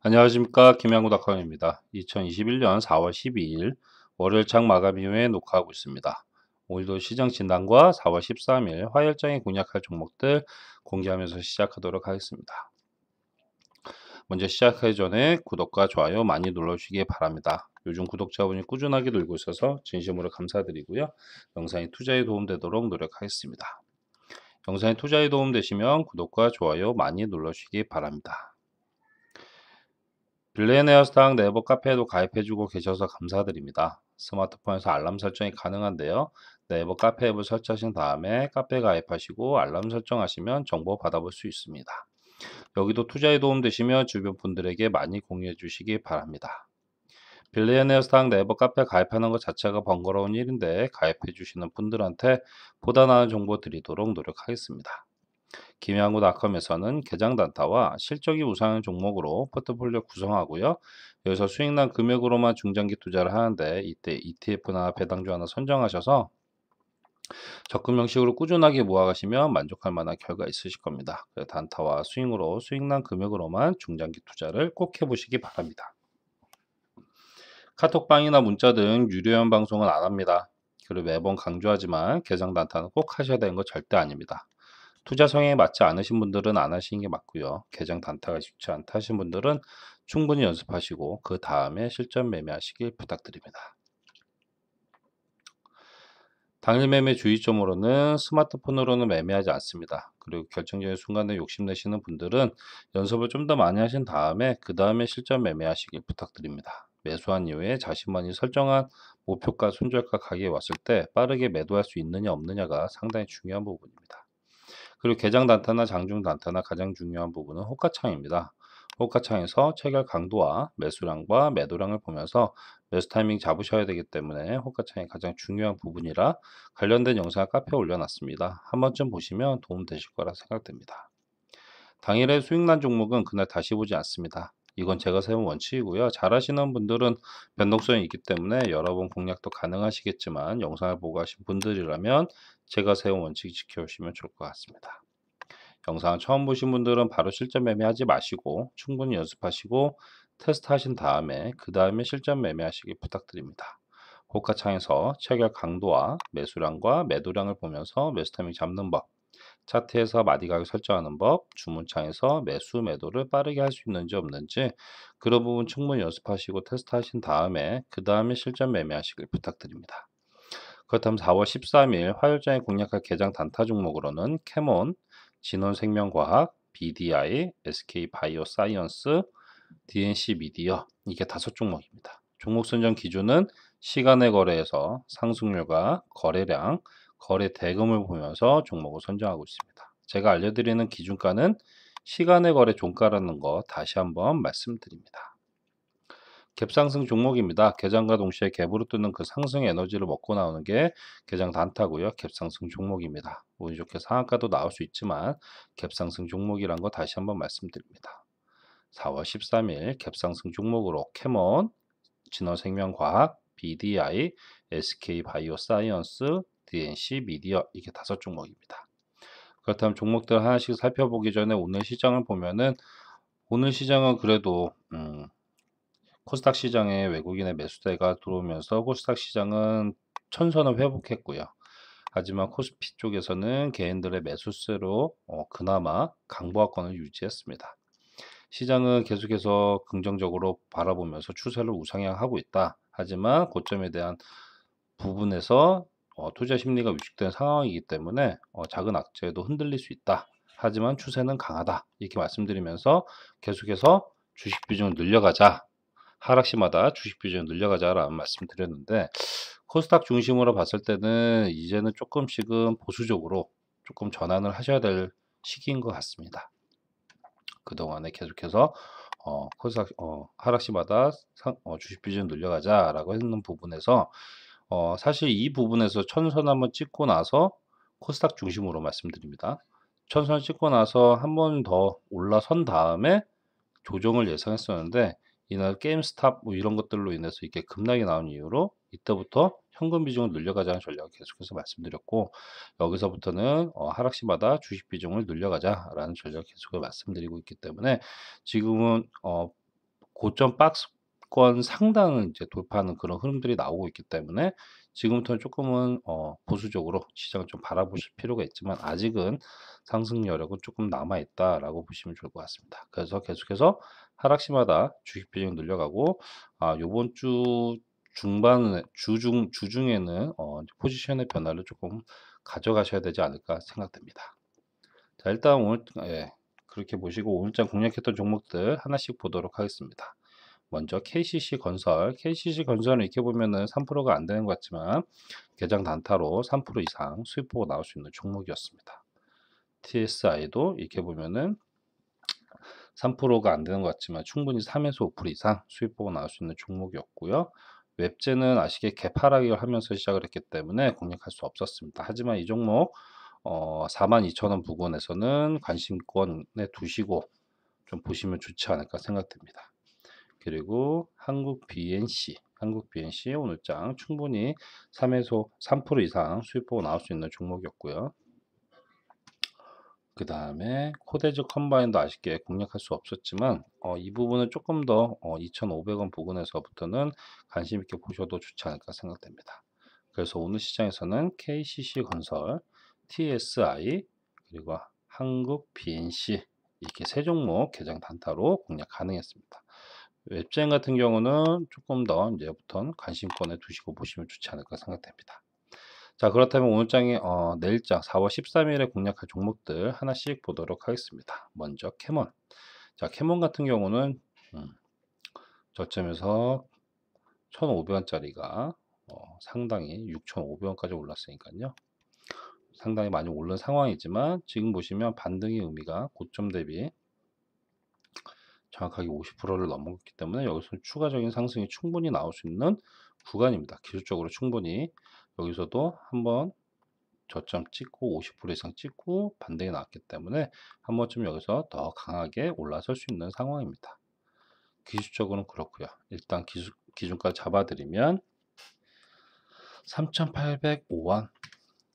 안녕하십니까 김양구닷컴입니다. 2021년 4월 12일 월요일 장 마감 이후에 녹화하고 있습니다. 오늘도 시장 진단과 4월 13일 화요일장에 공략할 종목들 공개하면서 시작하도록 하겠습니다. 먼저 시작하기 전에 구독과 좋아요 많이 눌러주시기 바랍니다. 요즘 구독자분이 꾸준하게 늘고 있어서 진심으로 감사드리고요. 영상이 투자에 도움되도록 노력하겠습니다. 영상이 투자에 도움되시면 구독과 좋아요 많이 눌러주시기 바랍니다. 빌리어네어스당 네이버 카페에도 가입해주고 계셔서 감사드립니다. 스마트폰에서 알람 설정이 가능한데요. 네이버 카페 앱을 설치하신 다음에 카페 가입하시고 알람 설정하시면 정보 받아볼 수 있습니다. 여기도 투자에 도움되시면 주변 분들에게 많이 공유해 주시기 바랍니다. 빌리어네어스당 네이버 카페 가입하는 것 자체가 번거로운 일인데 가입해 주시는 분들한테 보다 나은 정보 드리도록 노력하겠습니다. 김양구닷컴에서는 개장 단타와 실적이 우수한 종목으로 포트폴리오 구성하고요. 여기서 수익난 금액으로만 중장기 투자를 하는데 이때 ETF나 배당주 하나 선정하셔서 적금 형식으로 꾸준하게 모아가시면 만족할 만한 결과 있으실 겁니다. 단타와 스윙으로 수익난 금액으로만 중장기 투자를 꼭 해보시기 바랍니다. 카톡방이나 문자 등 유료한 방송은 안 합니다. 그리고 매번 강조하지만 개장 단타는 꼭 하셔야 되는 거 절대 아닙니다. 투자 성향에 맞지 않으신 분들은 안 하시는 게 맞고요. 계정 단타가 쉽지 않다 하신 분들은 충분히 연습하시고 그 다음에 실전 매매하시길 부탁드립니다. 당일 매매 주의점으로는 스마트폰으로는 매매하지 않습니다. 그리고 결정적인 순간에 욕심내시는 분들은 연습을 좀 더 많이 하신 다음에 그 다음에 실전 매매하시길 부탁드립니다. 매수한 이후에 자신만이 설정한 목표가 손절가 가격에 왔을 때 빠르게 매도할 수 있느냐 없느냐가 상당히 중요한 부분입니다. 그리고 개장 단타나 장중 단타나 가장 중요한 부분은 호가창입니다. 호가창에서 체결 강도와 매수량과 매도량을 보면서 매수 타이밍 잡으셔야 되기 때문에 호가창이 가장 중요한 부분이라 관련된 영상을 카페에 올려놨습니다. 한 번쯤 보시면 도움 되실 거라 생각됩니다. 당일의 수익난 종목은 그날 다시 보지 않습니다. 이건 제가 세운 원칙이고요. 잘하시는 분들은 변동성이 있기 때문에 여러 번 공략도 가능하시겠지만 영상을 보고 하신 분들이라면 제가 세운 원칙 지켜주시면 좋을 것 같습니다. 영상 처음 보신 분들은 바로 실전 매매하지 마시고 충분히 연습하시고 테스트 하신 다음에 그 다음에 실전 매매하시기 부탁드립니다. 호가창에서 체결 강도와 매수량과 매도량을 보면서 매수 타이밍 잡는 법, 차트에서 마디 가격 설정하는 법, 주문창에서 매수, 매도를 빠르게 할 수 있는지 없는지 그런 부분 충분히 연습하시고 테스트하신 다음에 그 다음에 실전 매매하시길 부탁드립니다. 그렇다면 4월 13일 화요일장에 공략할 개장 단타 종목으로는 캐몬, 진원생명과학, BDI, SK바이오사이언스, DNC 미디어 이게 5종목입니다. 종목 선정 기준은 시간의 거래에서 상승률과 거래량, 거래 대금을 보면서 종목을 선정하고 있습니다. 제가 알려드리는 기준가는 시간의 거래 종가라는 거 다시 한번 말씀드립니다. 갭상승 종목입니다. 개장과 동시에 갭으로 뜨는 그 상승 에너지를 먹고 나오는 게 개장 단타고요. 갭상승 종목입니다. 운이 좋게 상한가도 나올 수 있지만 갭상승 종목이란 거 다시 한번 말씀드립니다. 4월 13일 갭상승 종목으로 캐몬, 진원생명과학, BDI, SK바이오사이언스, DNC 미디어 이게 5종목입니다. 그렇다면 종목들 하나씩 살펴보기 전에 오늘 시장을 보면은 오늘 시장은 그래도 코스닥 시장에 외국인의 매수세가 들어오면서 코스닥 시장은 천선을 회복했고요. 하지만 코스피 쪽에서는 개인들의 매수세로 그나마 강보합권을 유지했습니다. 시장은 계속해서 긍정적으로 바라보면서 추세를 우상향하고 있다. 하지만 고점에 대한 부분에서 투자 심리가 위축된 상황이기 때문에 작은 악재에도 흔들릴 수 있다. 하지만 추세는 강하다. 이렇게 말씀드리면서 계속해서 주식 비중을 늘려가자. 하락시마다 주식 비중을 늘려가자라는 말씀 드렸는데 코스닥 중심으로 봤을 때는 이제는 조금씩은 보수적으로 조금 전환을 하셔야 될 시기인 것 같습니다. 그동안에 계속해서 코스닥 하락시마다 주식 비중 늘려가자라고 했는 부분에서 사실 이 부분에서 천선 한번 찍고 나서 코스닥 중심으로 말씀드립니다. 천선 찍고 나서 한 번 더 올라선 다음에 조정을 예상했었는데 이날 게임스탑 뭐 이런 것들로 인해서 이렇게 급락이 나온 이유로 이때부터 현금 비중을 늘려가자는 전략을 계속해서 말씀드렸고 여기서부터는 하락시마다 주식 비중을 늘려가자라는 전략을 계속 말씀드리고 있기 때문에 지금은 고점 박스권 상단을 이제 돌파하는 그런 흐름들이 나오고 있기 때문에 지금부터는 조금은 보수적으로 시장을 좀 바라보실 필요가 있지만 아직은 상승 여력은 조금 남아 있다라고 보시면 좋을 것 같습니다. 그래서 계속해서 하락시마다 주식 비중 늘려가고 요번 주 중반에 주중에는 이제 포지션의 변화를 조금 가져가셔야 되지 않을까 생각됩니다. 자, 일단 오늘 그렇게 보시고 오늘장 공략했던 종목들 하나씩 보도록 하겠습니다. 먼저 KCC 건설. KCC 건설은 이렇게 보면은 3%가 안 되는 것 같지만 개장 단타로 3% 이상 수익 보고 나올 수 있는 종목이었습니다. TSI도 이렇게 보면은 3%가 안 되는 것 같지만 충분히 3에서 5% 이상 수익 보고 나올 수 있는 종목이었고요. 웹제는 아시게 개파락을 하면서 시작을 했기 때문에 공략할 수 없었습니다. 하지만 이 종목 42,000원 부근에서는 관심권에 두시고 좀 보시면 좋지 않을까 생각됩니다. 그리고 한국 BNC 오늘장 충분히 3에서 3% 이상 수익 보고 나올 수 있는 종목이었고요. 그 다음에 코데즈 컴바인도 아쉽게 공략할 수 없었지만 이 부분은 조금 더 2,500원 부근에서부터는 관심 있게 보셔도 좋지 않을까 생각됩니다. 그래서 오늘 시장에서는 KCC 건설, TSI 그리고 한국 BNC 이렇게 세 종목 개장 단타로 공략 가능했습니다. 웹젠 같은 경우는 조금 더 이제부터는 관심권에 두시고 보시면 좋지 않을까 생각됩니다. 자, 그렇다면 오늘장에 내일장 4월 13일에 공략할 종목들 하나씩 보도록 하겠습니다. 먼저 캐몬. 자, 캐몬 같은 경우는 저점에서 1,500원짜리가 상당히 6,500원까지 올랐으니까요. 상당히 많이 오른 상황이지만 지금 보시면 반등의 의미가 고점 대비 정확하게 50%를 넘었기 때문에 여기서 추가적인 상승이 충분히 나올 수 있는 구간입니다. 기술적으로 충분히 여기서도 한번 저점 찍고 50% 이상 찍고 반등이 나왔기 때문에 한 번쯤 여기서 더 강하게 올라설 수 있는 상황입니다. 기술적으로는 그렇고요. 일단 기준가 잡아드리면 3,805원.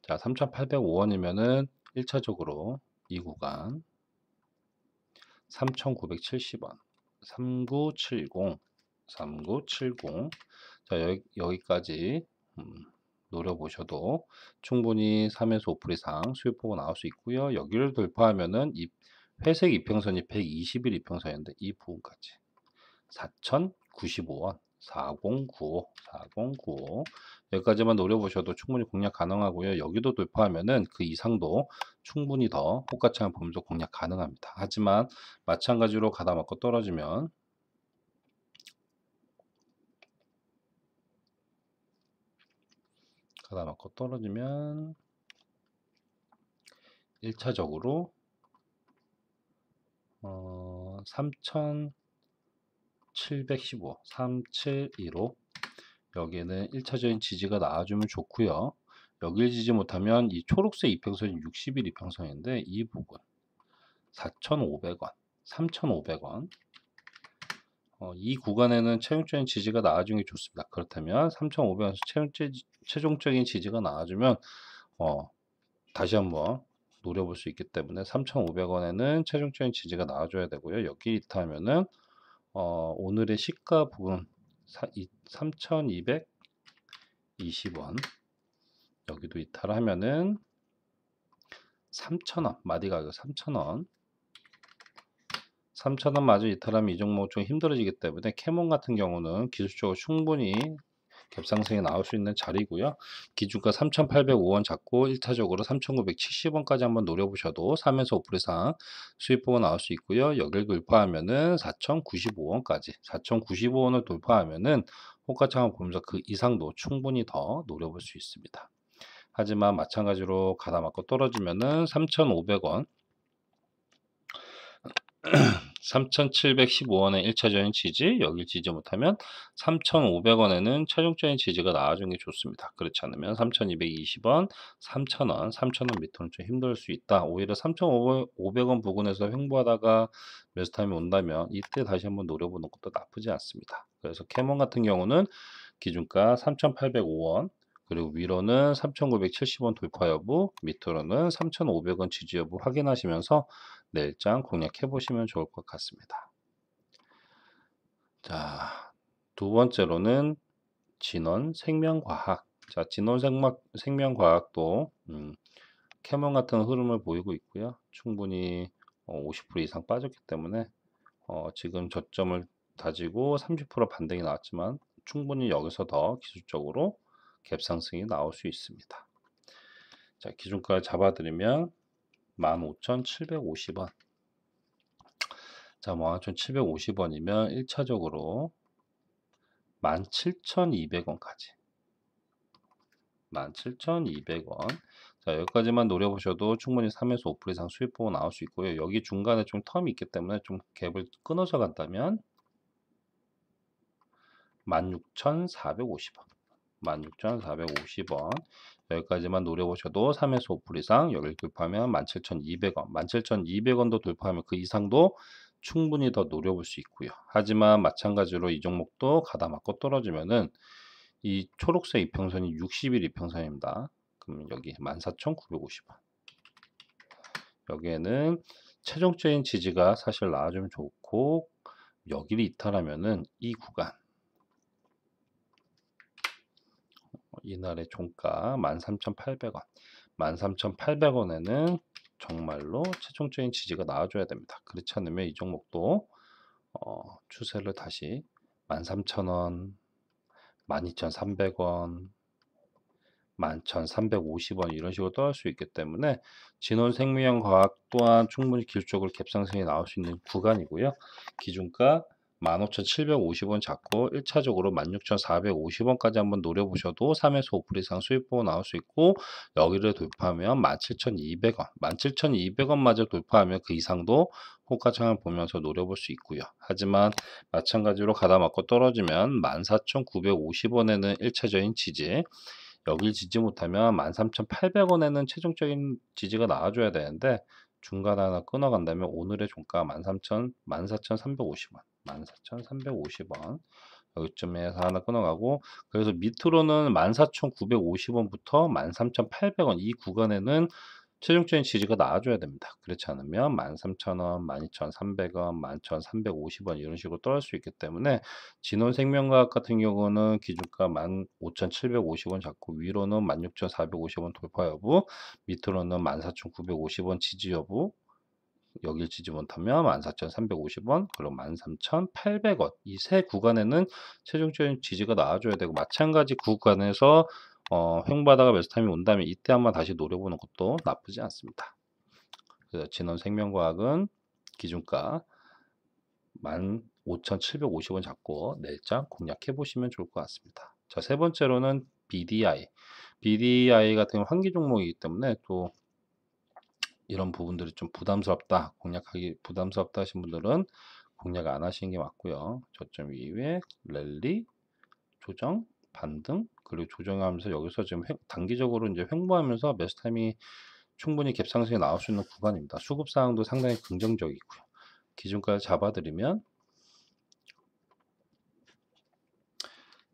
자, 3,805원이면은 1차적으로 이 구간 3,970원, 3970. 자, 여기까지 노려보셔도 충분히 3에서 5% 이상 수익 보고 나올 수 있고요. 여기를 돌파하면은 이 회색 이평선이 120일 이평선인데 이 부분까지 4,095원, 4095 여기까지만 노려보셔도 충분히 공략 가능하고요. 여기도 돌파하면은 그 이상도 충분히 더 호가창을 보면서 공략 가능합니다. 하지만 마찬가지로 가다 맞고 떨어지면 1차적으로 3,715, 3,715 여기에는 1차적인 지지가 나와주면 좋고요. 여길 지지 못하면 이 초록색 이평선이 60일 이평선인데 이 부분 4,500원, 3,500원 이 구간에는 최종적인 지지가 나와주는 게 좋습니다. 그렇다면 3,500원에서 최종적인 지지가 나와주면 다시 한번 노려볼 수 있기 때문에 3,500원에는 최종적인 지지가 나와줘야 되고요. 여기 이탈하면은 오늘의 시가 부분 3,220원 여기도 이탈하면은 3,000원 마디 가격 3,000원 마저 이탈하면 이 종목 좀 힘들어지기 때문에 캐몬 같은 경우는 기술적으로 충분히 갭상승이 나올 수 있는 자리고요. 기준가 3,805원 잡고 1차적으로 3,970원까지 한번 노려보셔도 3에서 5% 이상 수익 보고 나올 수 있고요. 여기를 돌파하면은 4,095원까지 4,095원을 돌파하면은 호가창을 보면서 그 이상도 충분히 더 노려볼 수 있습니다. 하지만 마찬가지로 가다 맞고 떨어지면은 3,500원 3,715원의 1차적인 지지, 여길 지지 못하면 3,500원에는 최종적인 지지가 나와주는 게 좋습니다. 그렇지 않으면 3,220원, 3,000원, 3,000원 밑으로는 좀 힘들 수 있다. 오히려 3,500원 부근에서 횡보하다가 매수 타임이 온다면 이때 다시 한번 노려보는 것도 나쁘지 않습니다. 그래서 캐몬 같은 경우는 기준가 3,805원, 그리고 위로는 3,970원 돌파 여부, 밑으로는 3,500원 지지 여부 확인하시면서 내일장 공략해 보시면 좋을 것 같습니다. 자, 두 번째로는 진원 생명과학. 자, 진원 생명과학도 캐몬 같은 흐름을 보이고 있고요. 충분히 50% 이상 빠졌기 때문에 지금 저점을 다지고 30% 반등이 나왔지만 충분히 여기서 더 기술적으로 갭 상승이 나올 수 있습니다. 자, 기준가 잡아드리면 15,750원. 자, 15,750원이면 1차적으로 17,200원까지. 17,200원. 자, 여기까지만 노려보셔도 충분히 3에서 5% 이상 수익 보고 나올 수 있고요. 여기 중간에 좀 텀이 있기 때문에 좀 갭을 끊어서 간다면 16,450원. 16,450원. 여기까지만 노려보셔도 3에서 5% 이상, 여기를 돌파하면 17,200원. 17,200원도 돌파하면 그 이상도 충분히 더 노려볼 수 있고요. 하지만 마찬가지로 이 종목도 가다 맞고 떨어지면은 이 초록색 이평선이 60일 이평선입니다. 그럼 여기 14,950원. 여기에는 최종적인 지지가 사실 나와주면 좋고, 여기를 이탈하면은 이 구간, 이날의 종가 13,800원. 13,800원에는 정말로 최종적인 지지가 나와줘야 됩니다. 그렇지 않으면 이 종목도 추세를 다시 13,000원, 12,300원, 11,350원 이런 식으로 떠날 수 있기 때문에 진원생명과학 또한 충분히 기술적으로 갭상승이 나올 수 있는 구간이고요. 기준가 15,750원 잡고 1차적으로 16,450원까지 한번 노려보셔도 3에서 5% 이상 수익 보고 나올 수 있고, 여기를 돌파하면 17,200원, 17,200원마저 돌파하면 그 이상도 호가창을 보면서 노려볼 수 있고요. 하지만 마찬가지로 가다 맞고 떨어지면 14,950원에는 1차적인 지지, 여길 지지 못하면 13,800원에는 최종적인 지지가 나와줘야 되는데 중간 하나 끊어간다면 오늘의 종가 14,350원, 14,350원 여기쯤에서 하나 끊어가고, 그래서 밑으로는 14,950원부터 13,800원 이 구간에는 최종적인 지지가 나와줘야 됩니다. 그렇지 않으면 13,000원, 12,300원, 11,350원 이런 식으로 떨어질 수 있기 때문에 진원생명과학 같은 경우는 기준가 15,750원 잡고 위로는 16,450원 돌파 여부, 밑으로는 14,950원 지지 여부, 여길 지지 못하면 14,350원, 그리고 13,800원 이 세 구간에는 최종적인 지지가 나와줘야 되고, 마찬가지 구간에서 횡보하다가 매수 타임이 온다면 이때 한번 다시 노려보는 것도 나쁘지 않습니다. 그래서 진원생명과학은 기준가 15,750원 잡고 내일장 공략해 보시면 좋을 것 같습니다. 자, 세 번째로는 BDI. BDI 같은 경우 환기 종목이기 때문에 또 이런 부분들이 좀 부담스럽다, 공략하기 부담스럽다 하신 분들은 공략 안 하시는 게 맞고요. 저점 이후에 랠리, 조정, 반등, 그리고 조정하면서 여기서 지금 단기적으로 이제 횡보하면서 매수 타임이 충분히 갭 상승이 나올 수 있는 구간입니다. 수급 상황도 상당히 긍정적이고요. 기준가를 잡아드리면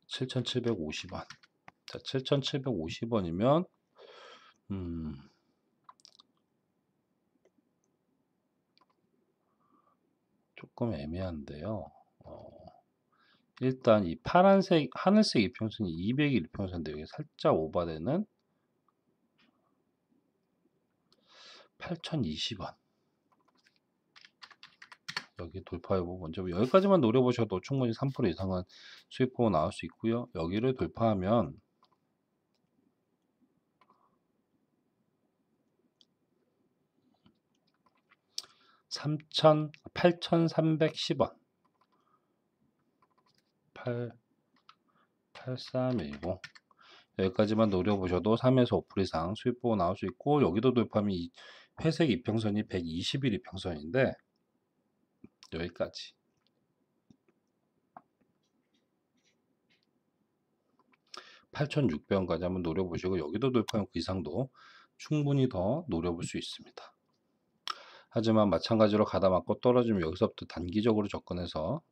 7,750원. 자, 7,750원이면 조금 애매한데요. 일단 이 파란색, 하늘색 이평선이 200일 이평선인데 여기 살짝 오버되는 8,020원. 여기 돌파 여부 먼저 여기까지만 노려보셔도 충분히 3% 이상은 수익 보고 나올 수 있고요. 여기를 돌파하면 8,310원. 8310 여기까지만 노려보셔도 3에서 5% 이상 수익 보고 나올 수 있고, 여기도 돌파하면 이 회색 이평선이 120일 이평선인데 여기까지 8,600원까지 한번 노려보시고, 여기도 돌파하면 그 이상도 충분히 더 노려볼 수 있습니다. 하지만 마찬가지로 가다 맞고 떨어지면 여기서부터 단기적으로 접근해서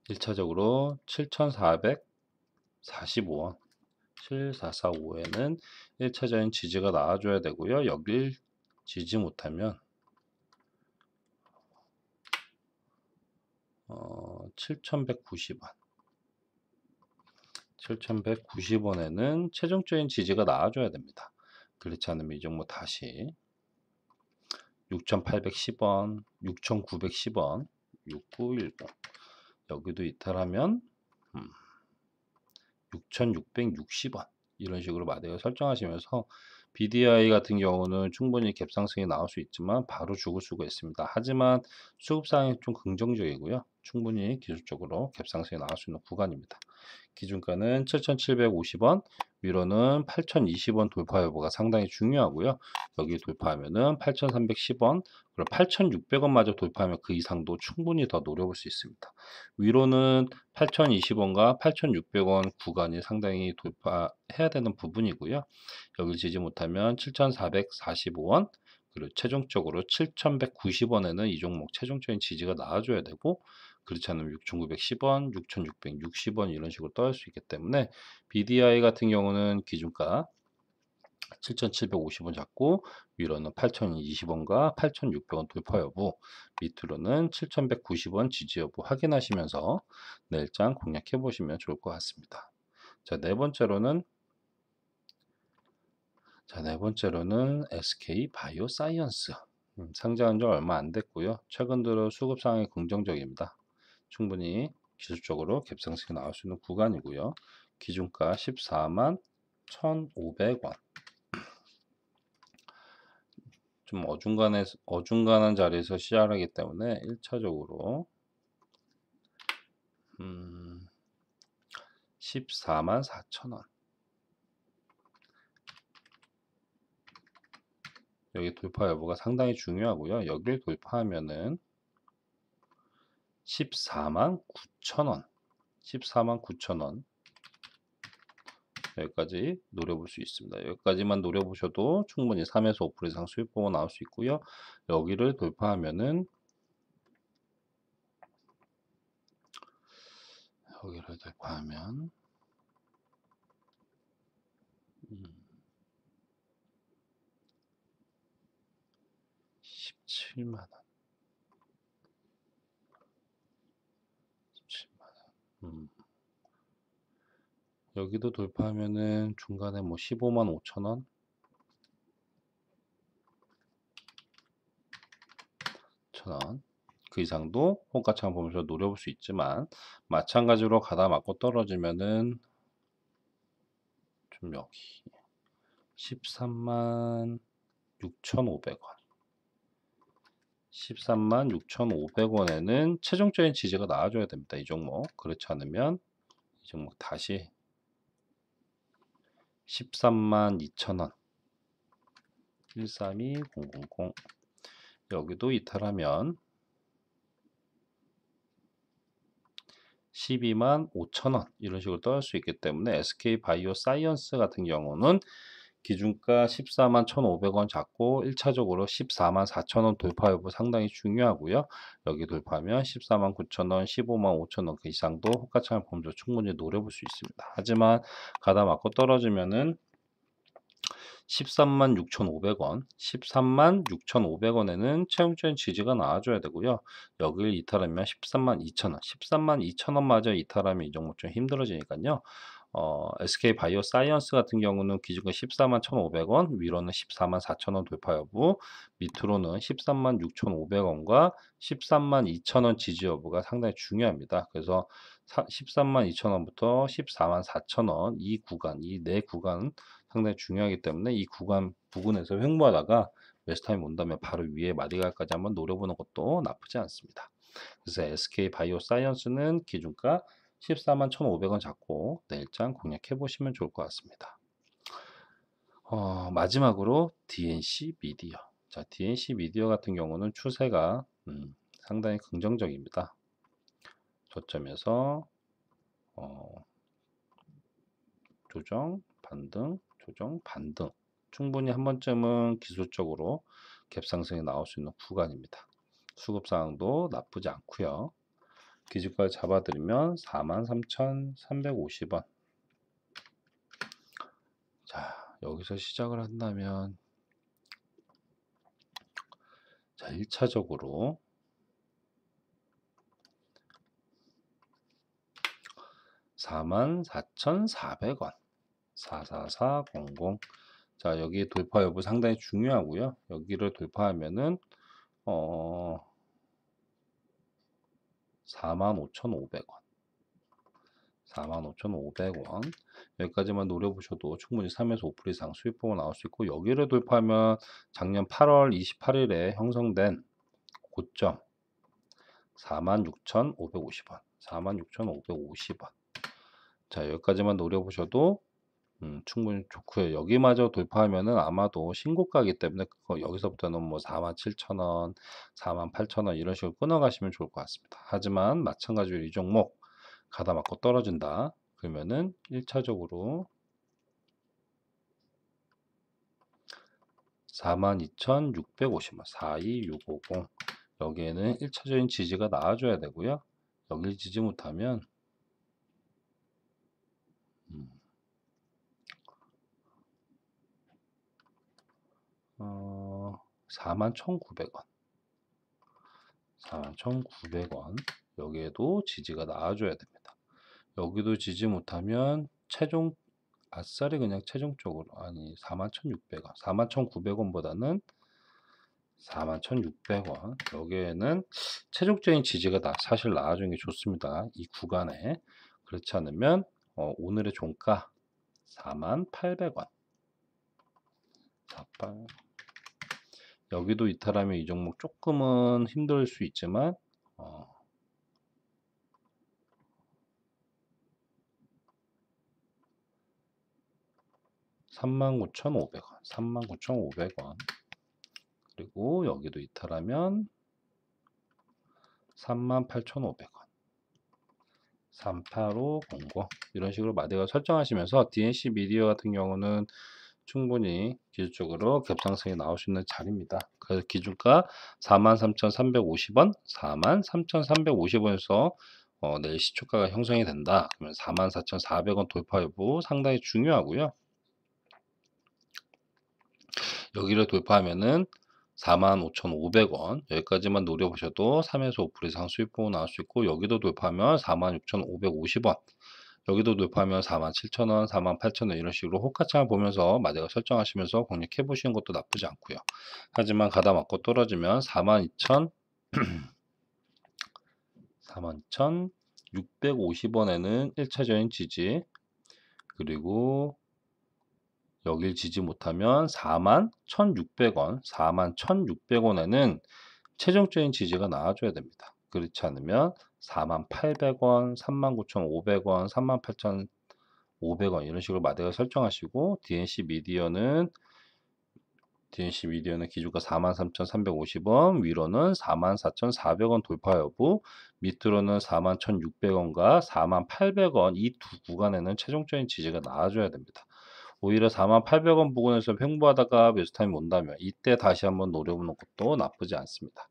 1차적으로 7,445원 7445에는 1차적인 지지가 나와줘야 되고요. 여길 지지 못하면 7,190원. 7,190원에는 최종적인 지지가 나와줘야 됩니다. 그렇지 않으면 이 종목 다시 6,810원, 6,910원, 6910 여기도 이탈하면 6,660원 이런 식으로 마디가 설정하시면서 BDI 같은 경우는 충분히 갭상승이 나올 수 있지만 바로 죽을 수가 있습니다. 하지만 수급상이 좀 긍정적이고요. 충분히 기술적으로 갭상승이 나올 수 있는 구간입니다. 기준가는 7,750원, 위로는 8,020원 돌파 여부가 상당히 중요하고요. 여기 돌파하면은 8,310원, 그리고 8,600원마저 돌파하면 그 이상도 충분히 더 노려볼 수 있습니다. 위로는 8,020원과 8,600원 구간이 상당히 돌파해야 되는 부분이고요. 여기 지지 못하면 7,445원, 그리고 최종적으로 7,190원에는 이 종목 최종적인 지지가 나와줘야 되고, 그렇지 않으면 6,910원, 6,660원 이런 식으로 떠올 수 있기 때문에 BDI 같은 경우는 기준가 7,750원 잡고 위로는 8,020원과 8,600원 돌파 여부, 밑으로는 7,190원 지지 여부 확인하시면서 내일장 공략해 보시면 좋을 것 같습니다. 자, 네 번째로는 SK 바이오사이언스. 상장한 지 얼마 안 됐고요. 최근 들어 수급 상황이 긍정적입니다. 충분히 기술적으로 갭상승이 나올 수 있는 구간이고요. 기준가 14만 1,500원. 좀 어중간한 자리에서 시작하기 때문에 1차적으로 14만 4,000원. 여기 돌파 여부가 상당히 중요하고요. 여기를 돌파하면은 14만 9,000원. 14만 9,000원. 여기까지 노려볼 수 있습니다. 여기까지만 노려보셔도 충분히 3에서 5% 이상 수익 보고 나올 수 있고요. 여기를 돌파하면은 17만원. 17만원. 여기도 돌파하면은 중간에 뭐 15만 5천원, 그 이상도 호가창 보면서 노려볼 수 있지만, 마찬가지로 가다 맞고 떨어지면은 좀 여기 13만 6,500원. 13만 6,500원에는 최종적인 지지가 나와줘야 됩니다. 이 종목. 그렇지 않으면 이 종목 다시 13만 2천원, 132000 여기도 이탈하면 12만 5천원 이런 식으로 떠올 수 있기 때문에 SK 바이오사이언스 같은 경우는 기준가 14만 1,500원 잡고 1차적으로 14만 4천원 돌파 여부 상당히 중요하고요. 여기 돌파하면 14만 9천원, 15만 5천원 그 이상도 호가창을 보면서 충분히 노려볼 수 있습니다. 하지만 가다 맞고 떨어지면은 13만 6,500원, 13만 6,500원에는 최종적인 지지가 나와줘야 되고요. 여기를 이탈하면 13만 2천원, 13만 2천원마저 이탈하면 이 종목 좀 힘들어지니까요. SK 바이오사이언스 같은 경우는 기준가 14만 1,500원, 위로는 14만 4천원 돌파 여부, 밑으로는 13만 6,500원과 13만 2천원 지지 여부가 상당히 중요합니다. 그래서 13만 2천원부터 14만 4천원 이 구간, 이 네 구간 상당히 중요하기 때문에 이 구간 부근에서 횡보하다가 매수타임 온다면 바로 위에 마디갈까지 한번 노려보는 것도 나쁘지 않습니다. 그래서 SK 바이오사이언스는 기준가 14만 1,500원 잡고 내일장 공략해 보시면 좋을 것 같습니다. 마지막으로 DNC 미디어. 자, DNC 미디어 같은 경우는 추세가 상당히 긍정적입니다. 저점에서 조정, 반등, 조정, 반등. 충분히 한 번쯤은 기술적으로 갭상승이 나올 수 있는 구간입니다. 수급 상황도 나쁘지 않고요. 기준가를 잡아드리면 43,350원. 자, 여기서 시작을 한다면, 자, 1차적으로 44,400원. 44400. 자, 여기 돌파 여부 상당히 중요하고요. 여기를 돌파하면은 어 45,500원. 45,500원. 여기까지만 노려보셔도 충분히 3에서 5% 이상 수익 보고 나올 수 있고, 여기를 돌파하면 작년 8월 28일에 형성된 고점 46,550원. 46,550원. 자, 여기까지만 노려보셔도 충분히 좋고요. 여기마저 돌파하면은 아마도 신고가이기 때문에 여기서부터는 뭐 47,000원, 48,000원 이런 식으로 끊어가시면 좋을 것 같습니다. 하지만 마찬가지로 이 종목 가다 맞고 떨어진다 그러면은 1차적으로 42,650원, 42650. 여기에는 1차적인 지지가 나와줘야 되고요. 여길 지지 못하면 41,900원. 41,900원. 여기에도 지지가 나와줘야 됩니다. 여기도 지지 못하면 최종 아싸리 그냥 최종적으로 41,600원. 41,900원보다는 41,600원. 여기에는 최종적인 지지가 사실 나와주는 게 좋습니다. 이 구간에. 그렇지 않으면 오늘의 종가 48,000원. 여기도 이탈하면 이 종목 조금은 힘들 수 있지만 39,500원. 39,500원. 그리고 여기도 이탈하면 38,500원. 38500. 이런 식으로 마디가 설정하시면서 DNC 미디어 같은 경우는 충분히 기술적으로 갭상승이 나올 수 있는 자리입니다. 그래서 기준가 43,350원, 43,350원에서 내일 시초가가 형성이 된다. 그러면 44,400원 돌파 여부 상당히 중요하고요. 여기를 돌파하면은 45,500원. 여기까지만 노려보셔도 3에서 5% 이상 수익 보고 나올 수 있고, 여기도 돌파하면 46,550원. 여기도 돌파하면 47,000원, 48,000원 이런 식으로 호가창을 보면서 마디가 설정하시면서 공략해 보시는 것도 나쁘지 않고요. 하지만 가다 맞고 떨어지면 42,650원에는 1차적인 지지, 그리고 여길 지지 못하면 41,600원, 41,600원에는 최종적인 지지가 나와줘야 됩니다. 그렇지 않으면 48,000원, 39,500원, 38,500원 이런 식으로 마디가 설정하시고, DNC 미디어는 기준가 43,350원, 위로는 44,400원 돌파 여부, 밑으로는 41,600원과 48,000원 이 두 구간에는 최종적인 지지가 나와줘야 됩니다. 오히려 48,000원 부근에서 횡보하다가 매수타임이 온다면 이때 다시 한번 노려보는 것도 나쁘지 않습니다.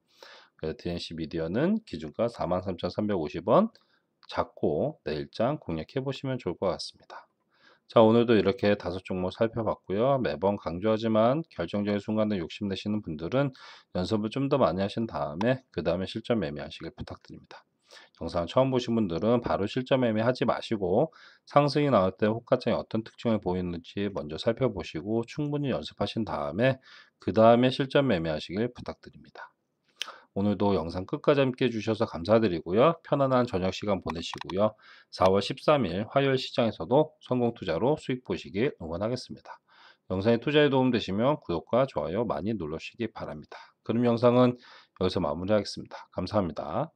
그래서 DNC 미디어는 기준가 43,350원 잡고 내일장 공략해 보시면 좋을 것 같습니다. 자, 오늘도 이렇게 5종목 살펴봤고요. 매번 강조하지만 결정적인 순간에 욕심내시는 분들은 연습을 좀 더 많이 하신 다음에 그 다음에 실전 매매하시길 부탁드립니다. 영상 처음 보신 분들은 바로 실전 매매하지 마시고 상승이 나올 때 호가창이 어떤 특징을 보이는지 먼저 살펴보시고 충분히 연습하신 다음에 그 다음에 실전 매매하시길 부탁드립니다. 오늘도 영상 끝까지 함께 해주셔서 감사드리고요. 편안한 저녁 시간 보내시고요. 4월 13일 화요일 시장에서도 성공 투자로 수익 보시길 응원하겠습니다. 영상이 투자에 도움되시면 구독과 좋아요 많이 눌러주시기 바랍니다. 그럼 영상은 여기서 마무리하겠습니다. 감사합니다.